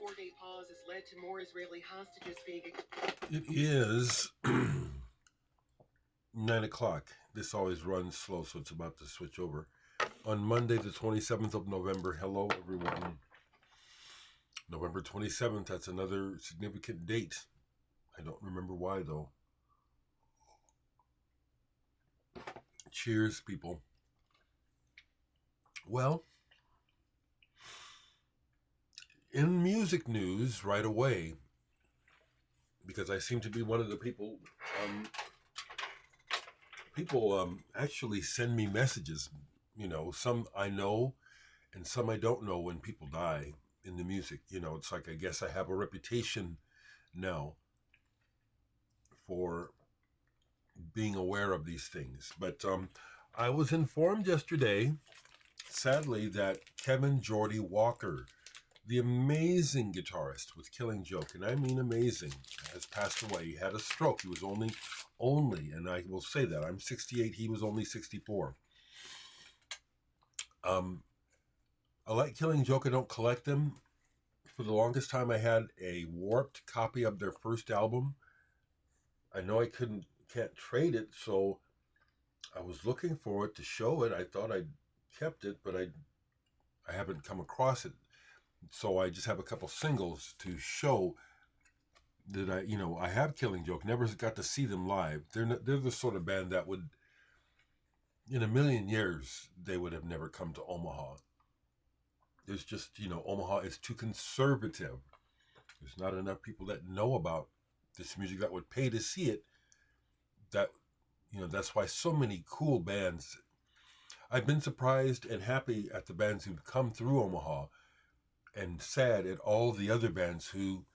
4-day pause has led to more Israeli hostages being... It is 9 o'clock. This always runs slow, so it's about to switch over. On Monday, the 27th of November, hello everyone. November 27th, that's another significant date. I don't remember why, though. Cheers, people. Well, in music news right away, because I seem to be one of the people, actually send me messages. You know, some I know and some I don't know when people die in the music. You know, it's like I guess I have a reputation now for being aware of these things. But I was informed yesterday, sadly, that Kevin Geordie Walker, the amazing guitarist with Killing Joke, and I mean amazing, has passed away. He had a stroke. He was only, and I will say that, I'm 68, he was only 64. I like Killing Joke. I don't collect them. For the longest time, I had a warped copy of their first album. I know I can't trade it, so I was looking for it to show it. I thought I'd kept it, but I haven't come across it. So I just have a couple singles to show that I have Killing Joke. Never got to see them live. They're the sort of band that would, in a million years, they would have never come to Omaha. There's just, Omaha is too conservative. There's not enough people that know about this music that would pay to see it. That's why so many cool bands. I've been surprised and happy at the bands who've come through Omaha, and sad at all the other bands who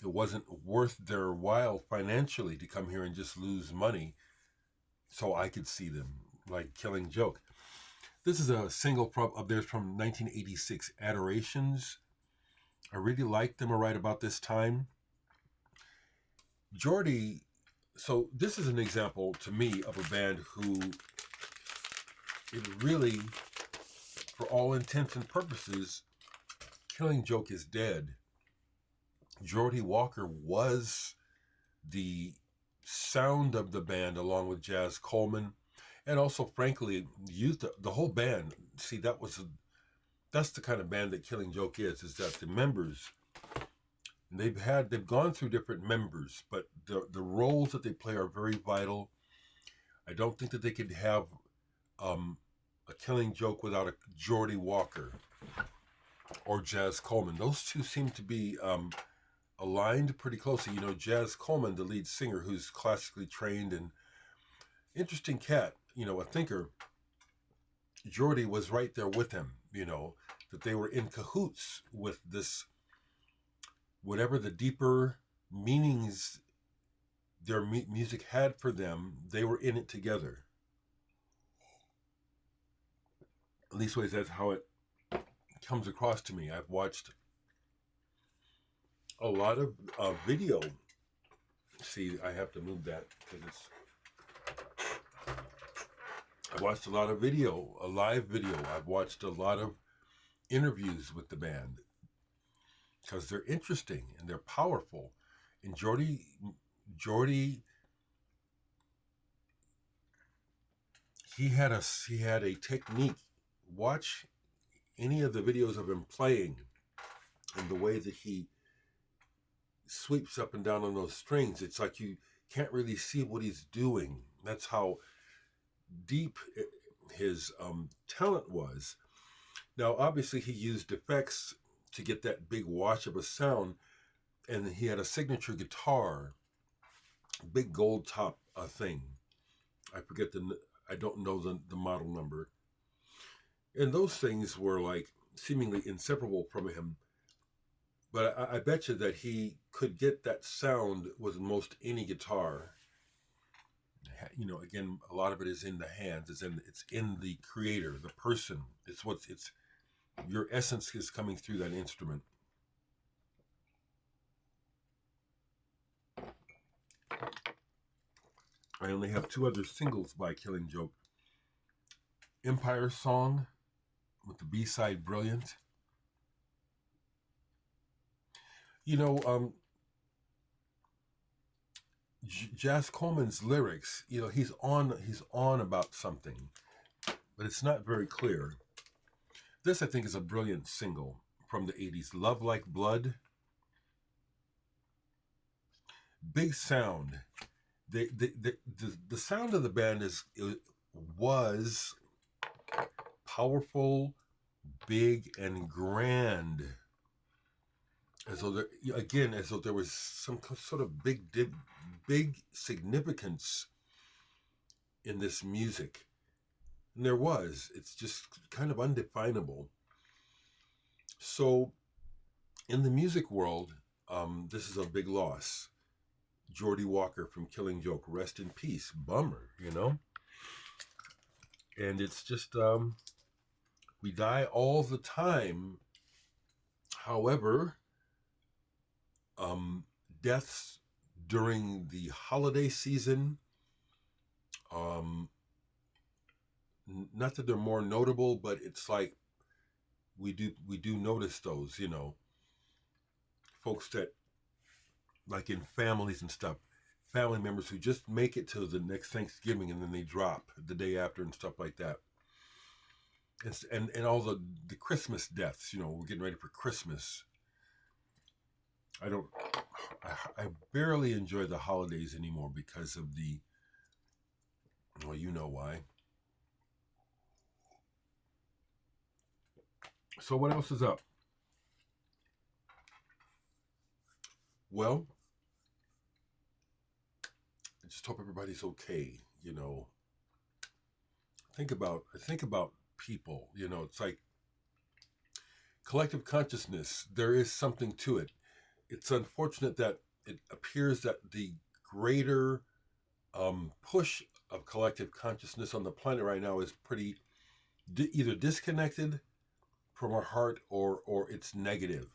it wasn't worth their while financially to come here and just lose money so I could see them, like Killing Joke. This is a single of theirs from 1986, Adorations. I really liked them right about this time. Geordie, so this is an example to me of a band who it really, for all intents and purposes, Killing Joke is dead. Geordie Walker was the sound of the band along with Jazz Coleman, and also, frankly, used the whole band. See, that's the kind of band that Killing Joke is that the members, they've gone through different members, but the roles that they play are very vital. I don't think that they could have a Killing Joke without a Geordie Walker or Jazz Coleman. Those two seem to be aligned pretty closely. Jazz Coleman, the lead singer, who's classically trained and interesting cat, a thinker. Geordie was right there with him, that they were in cahoots with this, whatever the deeper meanings their music had for them, they were in it together. At least ways, that's how it comes across to me. I've watched a lot of video. See, I have to move that because I watched a lot of video, a live video. I've watched a lot of interviews with the band because they're interesting and they're powerful. And Geordie, he had a technique. Watch any of the videos of him playing and the way that he sweeps up and down on those strings. It's like you can't really see what he's doing. That's how deep his talent was. Now, obviously, he used effects to get that big wash of a sound, and he had a signature guitar, big gold top thing. I don't know the model number. And those things were like seemingly inseparable from him. But I bet you that he could get that sound with most any guitar. Again, a lot of it is in the hands. It's in the creator, the person. It's your essence is coming through that instrument. I only have two other singles by Killing Joke. Empire Song with the B-side Brilliant. You know, Jas Coleman's lyrics, you know, he's on about something, but it's not very clear. This, I think, is a brilliant single from the 80s. Love Like Blood. Big sound. The sound of the band was powerful, big, and grand. As though as though there was some sort of big significance in this music. And there was. It's just kind of undefinable. So, in the music world, this is a big loss. Geordie Walker from Killing Joke, rest in peace. Bummer, you know? And it's just, we die all the time. However, deaths during the holiday season, not that they're more notable, but it's like we do notice those, you know, folks that, like in families and stuff, family members who just make it to the next Thanksgiving and then they drop the day after and stuff like that. And all the Christmas deaths, you know, we're getting ready for Christmas. I barely enjoy the holidays anymore because of well, you know why. So what else is up? Well, I just hope everybody's okay, you know. I think about people, you know, it's like collective consciousness. There is something to it. It's unfortunate that it appears that the greater push of collective consciousness on the planet right now is pretty either disconnected from our heart or it's negative.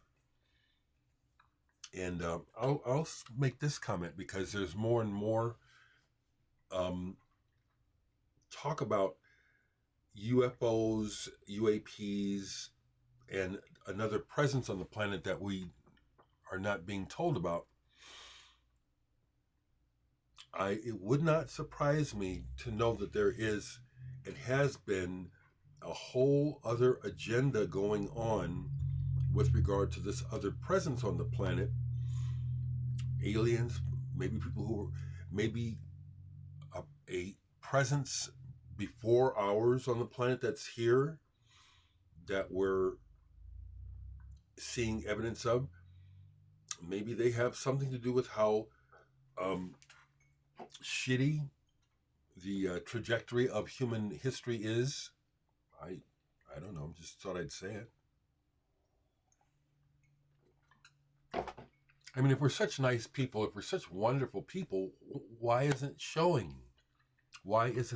And I'll make this comment because there's more and more talk about UFOs, UAPs, and another presence on the planet that we are not being told about. It would not surprise me to know that it has been a whole other agenda going on with regard to this other presence on the planet. Aliens, maybe people who maybe a presence before ours on the planet that's here that we're seeing evidence of. Maybe they have something to do with how shitty the trajectory of human history is. I don't know. Just thought I'd say it. I mean, if we're such nice people, if we're such wonderful people, why isn't it showing? Why is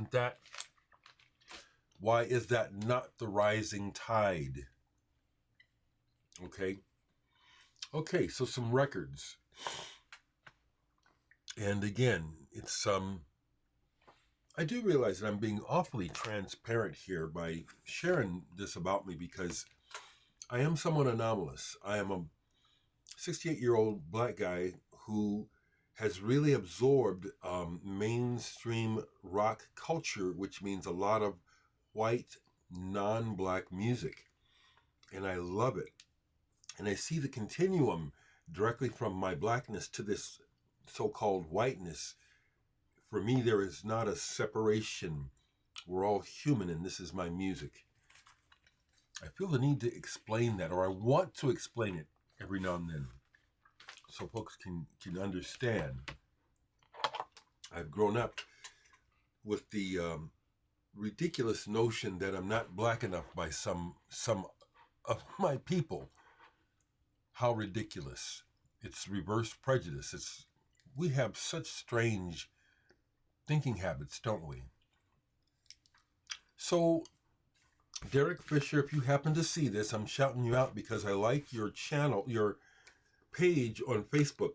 that not the rising tide? Okay, so some records. And again, it's I do realize that I'm being awfully transparent here by sharing this about me because I am somewhat anomalous. I am a 68-year-old black guy who has really absorbed mainstream rock culture, which means a lot of white, non-black music. And I love it. And I see the continuum directly from my blackness to this so-called whiteness. For me, there is not a separation. We're all human, and this is my music. I feel the need to explain that, or I want to explain it every now and then, so folks can understand. I've grown up with the ridiculous notion that I'm not black enough by some of my people. How ridiculous. It's reverse prejudice. We have such strange thinking habits, don't we? So, Dereck Fisher, if you happen to see this, I'm shouting you out because I like your channel, your page on Facebook,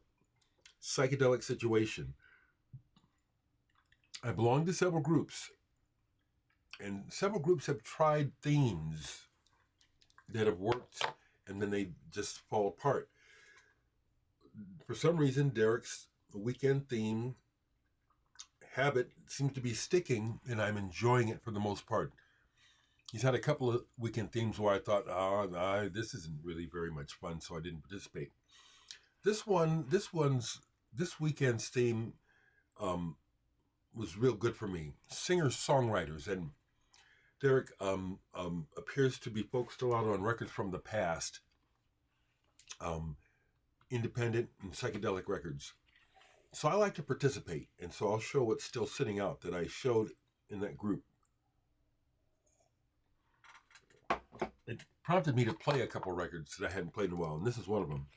Psychedelic Situation. I belong to several groups, and several groups have tried themes that have worked, and then they just fall apart. for some reason, Dereck's weekend theme habit seems to be sticking, and I'm enjoying it for the most part. He's had a couple of weekend themes where I thought, this isn't really very much fun, so I didn't participate. This weekend's theme was real good for me. Singer-Songwriters, and Dereck appears to be focused a lot on records from the past, independent and psychedelic records. So I like to participate, and so I'll show what's still sitting out that I showed in that group. It prompted me to play a couple records that I hadn't played in a while, and this is one of them.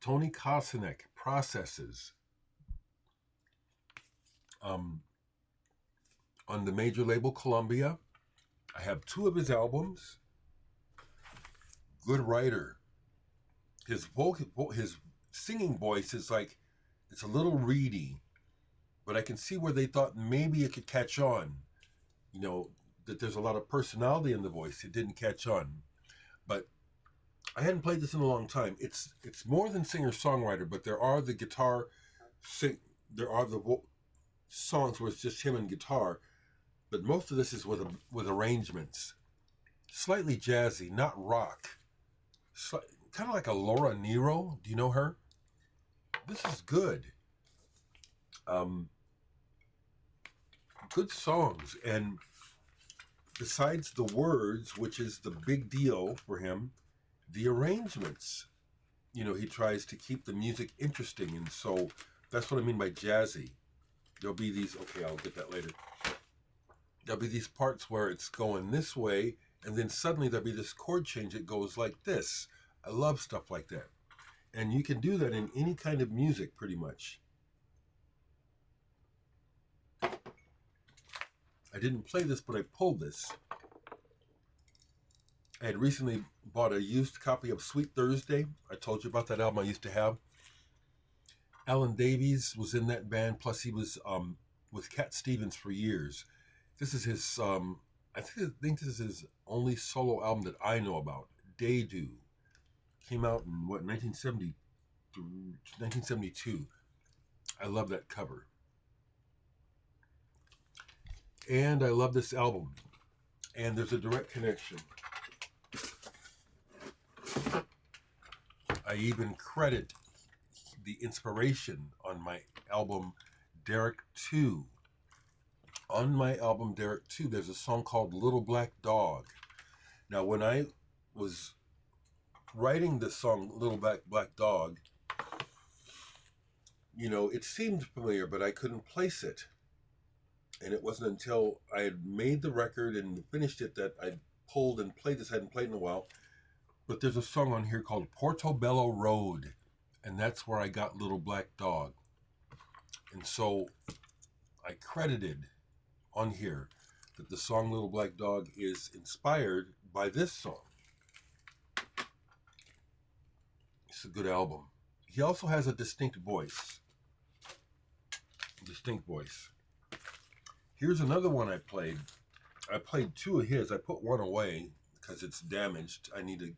Tony Kosinec, Processes. On the major label Columbia. I have 2 of his albums. Good writer. His singing voice is like, it's a little reedy, but I can see where they thought maybe it could catch on. You know, that there's a lot of personality in the voice. It didn't catch on. But I hadn't played this in a long time. It's more than singer-songwriter, but there are the songs where it's just him and guitar, but most of this is with arrangements. Slightly jazzy, not rock. Kind of like a Laura Nero. Do you know her? This is good. Good songs, and besides the words, which is the big deal for him, the arrangements. You know, he tries to keep the music interesting, and so that's what I mean by jazzy. There'll be these, okay, I'll get that later. There'll be these parts where it's going this way, and then suddenly there'll be this chord change that goes like this. I love stuff like that. And you can do that in any kind of music, pretty much. I didn't play this, but I pulled this. I had recently bought a used copy of Sweet Thursday. I told you about that album I used to have. Alun Davies was in that band, plus he was with Cat Stevens for years. This is his, I think this is his only solo album that I know about. Day Do. Came out in, 1972. I love that cover. And I love this album. And there's a direct connection. I even credit the inspiration on my album Dereck 2. On my album Dereck 2, there's a song called Little Black Dog. Now, when I was writing the song Little Black Dog, you know, it seemed familiar, but I couldn't place it. And it wasn't until I had made the record and finished it that I pulled and played this. I hadn't played in a while. But there's a song on here called Portobello Road, and that's where I got Little Black Dog. And so I credited on here that the song Little Black Dog is inspired by this song. It's a good album. He also has a distinct voice. Here's another one I played. I played 2 of his. I put one away because it's damaged. I need to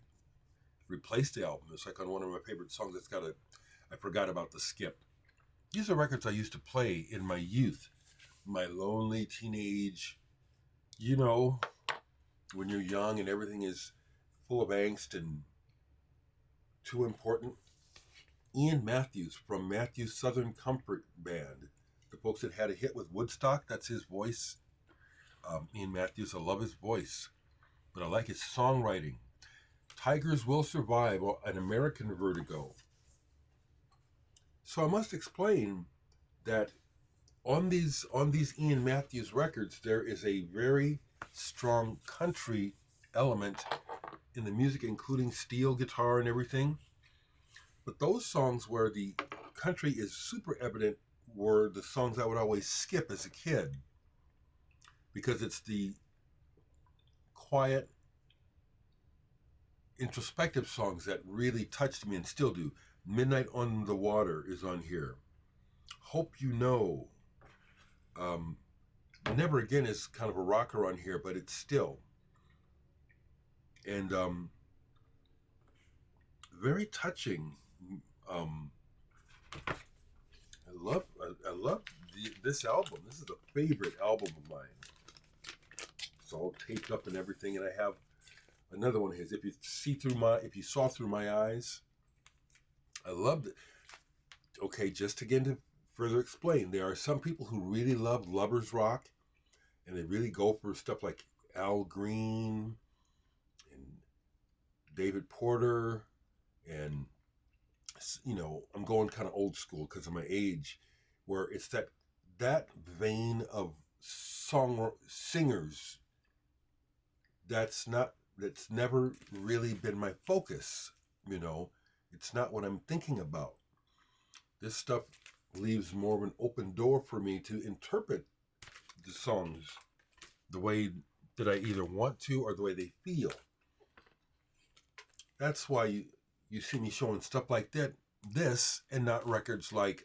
replace the album. It's like on one of my favorite songs. I forgot about the skip. These are records I used to play in my youth, my lonely teenage, you know, when you're young and everything is full of angst and too important. Ian Matthews from Matthews Southern Comfort Band. The folks that had a hit with Woodstock, that's his voice. Ian Matthews, I love his voice, but I like his songwriting. Tigers Will Survive, an American Vertigo. So I must explain that on these Ian Matthews records, there is a very strong country element in the music, including steel guitar and everything. But those songs where the country is super evident were the songs I would always skip as a kid, because it's the quiet, introspective songs that really touched me and still do. Midnight on the Water is on here. Hope You Know. Never Again is kind of a rocker on here, but it's still. And very touching. Um, I love this album. This is a favorite album of mine. It's all taped up and everything, and I have another one of his. If you saw through my eyes, I loved it. Okay, just again to further explain, there are some people who really love lovers rock, and they really go for stuff like Al Green and David Porter, and I'm going kind of old school because of my age, where it's that vein of singers that's never really been my focus. It's not what I'm thinking about. This stuff leaves more of an open door for me to interpret the songs the way that I either want to or the way they feel. That's why you see me showing stuff like this, and not records like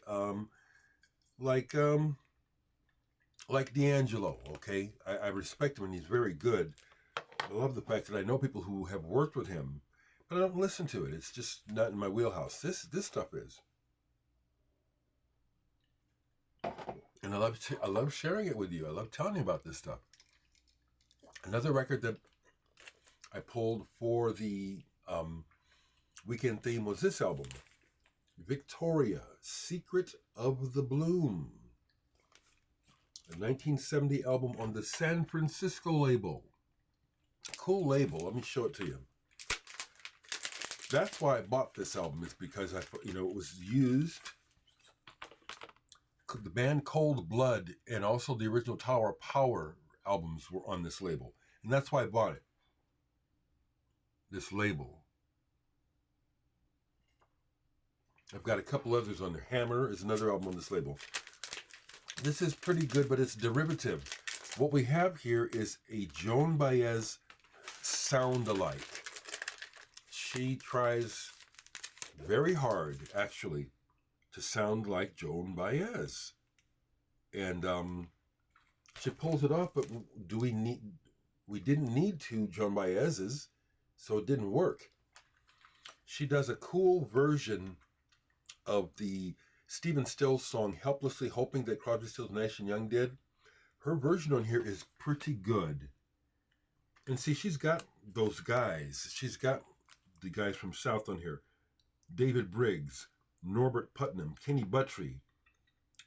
D'Angelo. Okay, I respect him and he's very good. I love the fact that I know people who have worked with him, but I don't listen to it. It's just not in my wheelhouse. This stuff is, and I love sharing it with you. I love telling you about this stuff. Another record that I pulled for the weekend theme was this album, Victoria, Secret of the Bloom, a 1970 album on the San Francisco label. Cool label. Let me show it to you. That's why I bought this album, is because it was used. The band Cold Blood and also the original Tower of Power albums were on this label, and that's why I bought it. This label. I've got a couple others on there. Hammer is another album on this label. This is pretty good, but it's derivative. What we have here is a Joan Baez sound-alike. She tries very hard, actually, to sound like Joan Baez. And she pulls it off, but we didn't need two Joan Baez's, so it didn't work. She does a cool version of the Stephen Stills song, Helplessly Hoping, that Crosby, Stills, Nash & Young did. Her version on here is pretty good. And see, she's got those guys. She's got the guys from South on here. David Briggs, Norbert Putnam, Kenny Buttry,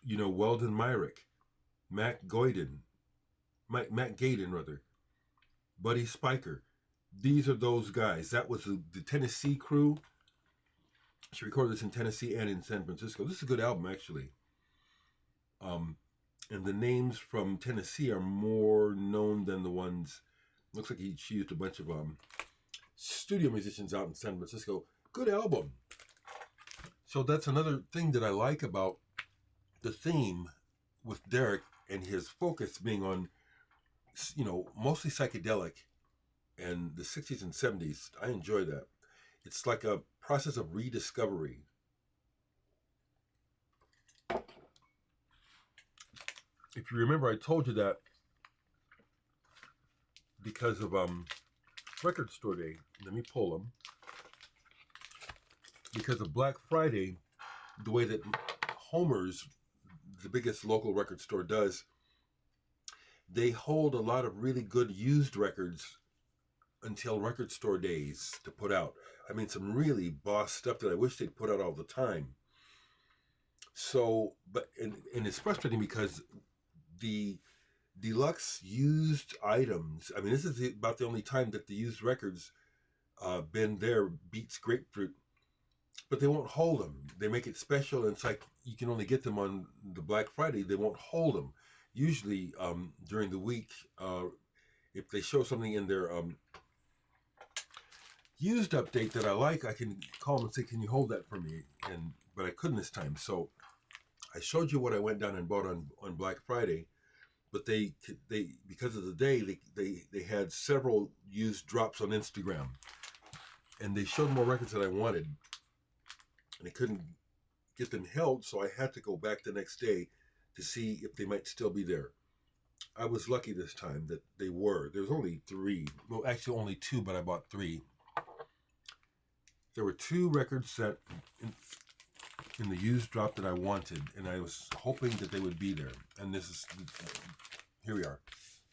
Weldon Myrick, Matt Gaydon, Buddy Spiker. These are those guys. That was the Tennessee crew. She recorded this in Tennessee and in San Francisco. This is a good album, actually. And the names from Tennessee are more known than the ones. Looks like she used a bunch of studio musicians out in San Francisco. Good album. So that's another thing that I like about the theme with Dereck, and his focus being on, mostly psychedelic and the 60s and 70s. I enjoy that. It's like a process of rediscovery. If you remember, I told you that because of Record Store Day. Let me pull them. Because of Black Friday, the way that Homer's, the biggest local record store, does, they hold a lot of really good used records until Record Store Days to put out. I mean, some really boss stuff that I wish they'd put out all the time. So, and it's frustrating because the deluxe used items, I mean, this is about the only time that the used records been there, beats Grapefruit, but they won't hold them. They make it special, and it's like you can only get them on the Black Friday. They won't hold them. Usually during the week, if they show something in their used update that I like, I can call them and say, can you hold that for me? But I couldn't this time. So I showed you what I went down and bought on Black Friday, but they because of the day, they had several used drops on Instagram, and they showed more records that I wanted, and I couldn't get them held, so I had to go back the next day to see if they might still be there. I was lucky this time that they were. There was only 3. Well, actually only 2, but I bought 3. there were 2 records that in the used drop that I wanted, and I was hoping that they would be there. And this is, here we are.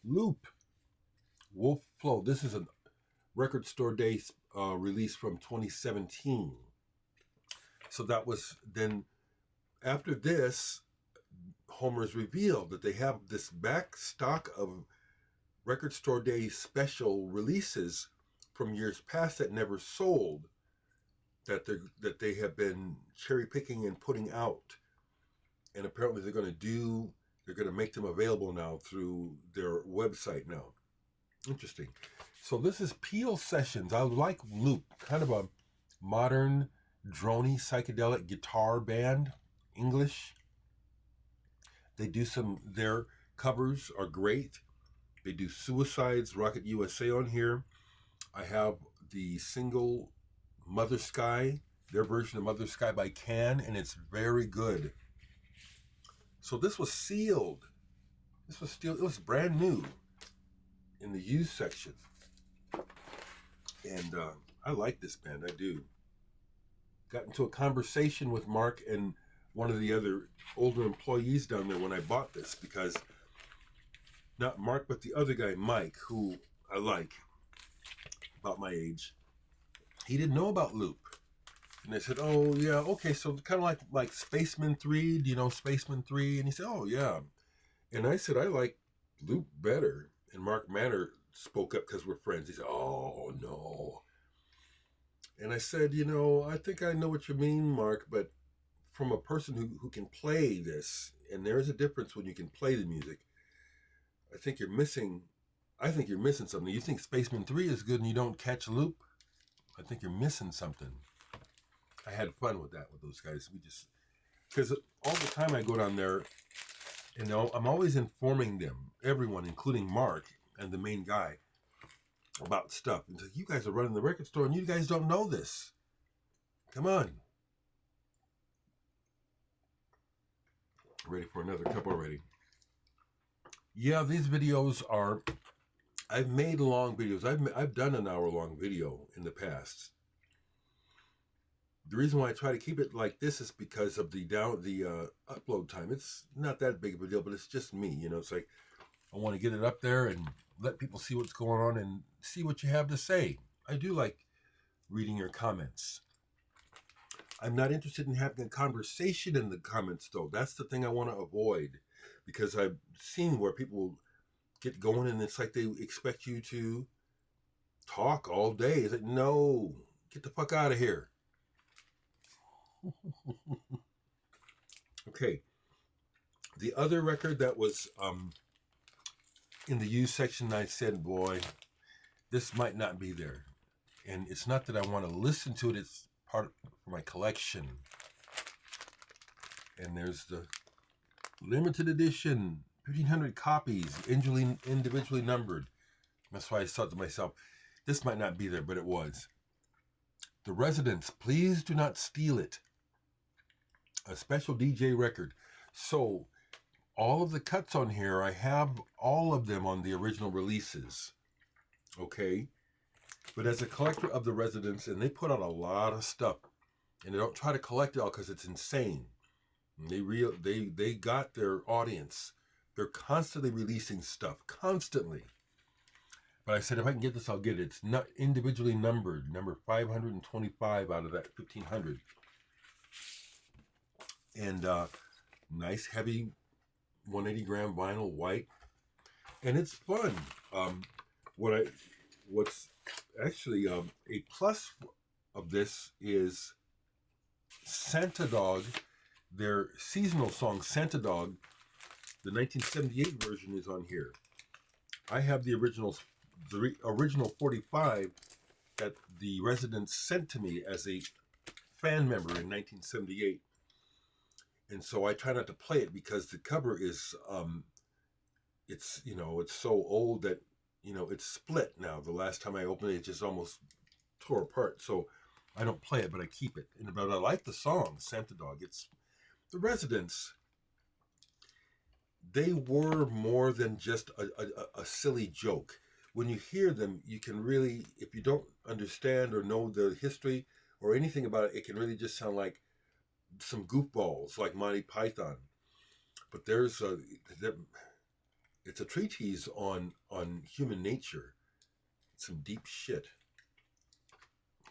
Loop, Wolf Flow. This is a Record Store Day release from 2017. So that was then, after this, Homer's revealed that they have this back stock of Record Store Day special releases from years past that never sold, that they have been cherry picking and putting out, and apparently they're going to make them available now through their website now. Interesting. So this is Peel Sessions. I like Loop, kind of a modern droney psychedelic guitar band, English. They do their covers are great. They do Suicide's Rocket USA on here. I have the single Mother Sky, their version of Mother Sky by Can, and it's very good. So this was sealed. It was brand new in the used section. And I like this band, I do. Got into a conversation with Mark and one of the other older employees down there when I bought this, because not Mark, but the other guy, Mike, who I like, about my age, he didn't know about Loop. And I said, oh, yeah, okay, so kind of like Spaceman 3, do you know Spaceman 3? And he said, oh, yeah. And I said, I like Loop better. And Mark Manor spoke up because we're friends. He said, oh, no. And I said, I think I know what you mean, Mark, but from a person who can play this, and there is a difference when you can play the music, I think you're missing something. You think Spaceman 3 is good and you don't catch Loop? I think you're missing something. I had fun with that with those guys. Because all the time I go down there, I'm always informing them, everyone, including Mark and the main guy, about stuff. And so, you guys are running the record store and you guys don't know this. Come on. Ready for another cup already. Yeah, these videos are, I've made long videos. I've done an hour-long video in the past. The reason why I try to keep it like this is because of the upload time. It's not that big of a deal, but it's just me. It's like I want to get it up there and let people see what's going on and see what you have to say. I do like reading your comments. I'm not interested in having a conversation in the comments, though. That's the thing I want to avoid, because I've seen where people get going and it's like they expect you to talk all day. It's like, no, get the fuck out of here. Okay. The other record that was in the used section, I said, boy, this might not be there. And it's not that I want to listen to it. It's part of my collection. And there's the limited edition, 1,500 copies, individually numbered. That's why I thought to myself, this might not be there, but it was. The Residents, Please Do Not Steal It. A special DJ record. So, all of the cuts on here, I have all of them on the original releases. Okay? But as a collector of the Residents, and they put out a lot of stuff, and they don't try to collect it all because it's insane. They got their audience. They're constantly releasing stuff, constantly. But I said, if I can get this, I'll get it. It's not individually numbered, number 525 out of that 1,500. And nice, heavy 180-gram vinyl, white. And it's fun. What's actually a plus of this is Santa Dog, their seasonal song, Santa Dog. The 1978 version is on here. I have the original 45 that the Residents sent to me as a fan member in 1978. And so I try not to play it because the cover is, it's so old that, it's split now. The last time I opened it, it just almost tore apart. So I don't play it, but I keep it. But I like the song, Santa Dog. It's the Residents. They were more than just a silly joke. When you hear them, you can really, if you don't understand or know the history, or anything about it, it can really just sound like some goofballs like Monty Python. But it's a treatise on human nature. Some deep shit.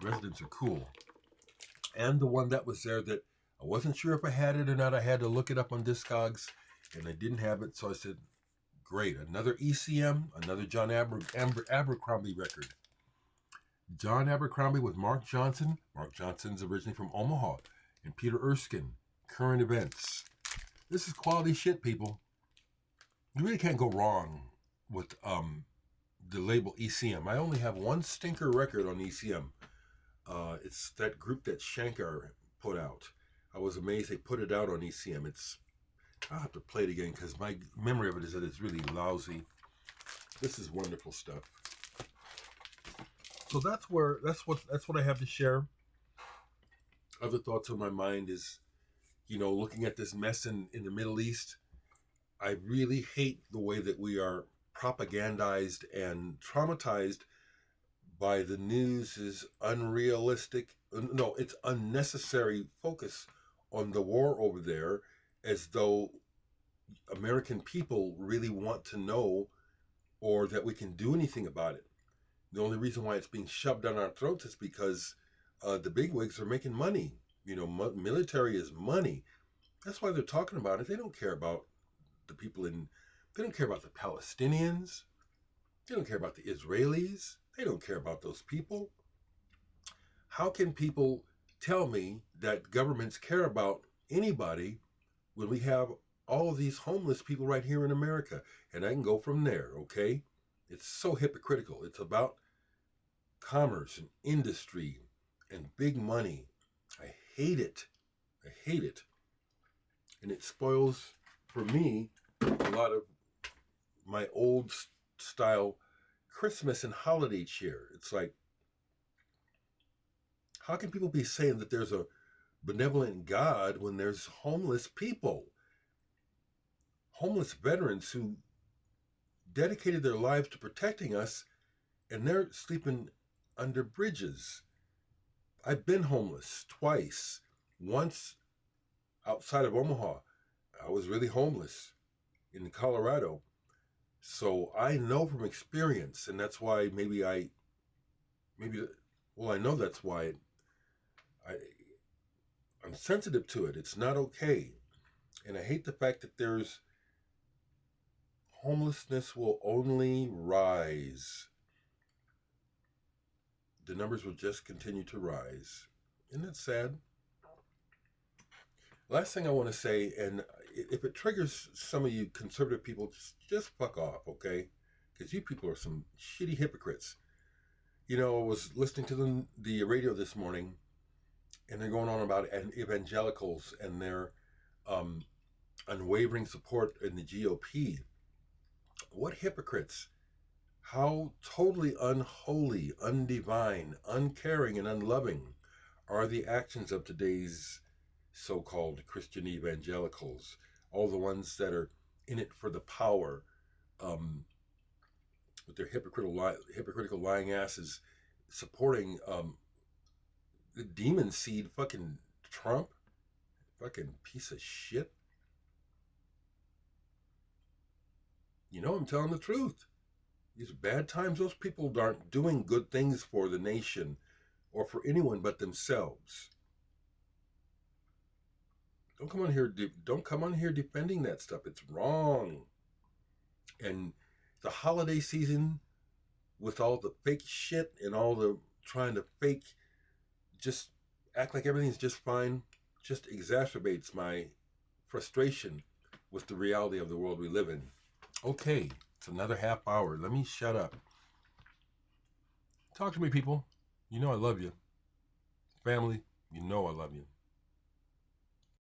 Residents are cool. And the one that was there that I wasn't sure if I had it or not. I had to look it up on Discogs, and I didn't have it, so I said, great, another ECM, another John Abercrombie record. John Abercrombie with Mark Johnson. Mark Johnson's originally from Omaha. And Peter Erskine, Current Events. This is quality shit, people. You really can't go wrong with the label ECM. I only have one stinker record on ECM. It's that group that Shankar put out. I was amazed they put it out on ECM. I'll have to play it again because my memory of it is that it's really lousy. This is wonderful stuff. So that's what I have to share. Other thoughts on my mind is, looking at this mess in the Middle East, I really hate the way that we are propagandized and traumatized by the news's it's unnecessary focus on the war over there, as though American people really want to know or that we can do anything about it. The only reason why it's being shoved down our throats is because the bigwigs are making money. Military is money. That's why they're talking about it. They don't care about the people they don't care about the Palestinians. They don't care about the Israelis. They don't care about those people. How can people tell me that governments care about anybody when we have all of these homeless people right here in America? And I can go from there, okay? It's so hypocritical. It's about commerce and industry and big money. I hate it. I hate it. And it spoils, for me, a lot of my old style Christmas and holiday cheer. It's like, how can people be saying that there's a benevolent God when there's homeless people? Homeless veterans who dedicated their lives to protecting us, and they're sleeping under bridges. I've been homeless twice. Once outside of Omaha. I was really homeless in Colorado. So I know from experience, and that's why I know that's why I'm sensitive to it. It's not okay. And I hate the fact that homelessness will only rise. The numbers will just continue to rise. Isn't that sad? Last thing I want to say, and if it triggers some of you conservative people, just fuck off, okay? Because you people are some shitty hypocrites. I was listening to the radio this morning, and they're going on about evangelicals and their unwavering support in the GOP. What hypocrites? How totally unholy, undivine, uncaring, and unloving are the actions of today's so-called Christian evangelicals, all the ones that are in it for the power, with their hypocritical lying asses, supporting the demon seed fucking Trump, fucking piece of shit. I'm telling the truth. These bad times, those people aren't doing good things for the nation or for anyone but themselves. Don't come on here defending that stuff. It's wrong. And the holiday season, with all the fake shit and all the trying to just act like everything's just fine, just exacerbates my frustration with the reality of the world we live in. Okay, it's another half hour. Let me shut up. Talk to me, people. I love you. Family, I love you.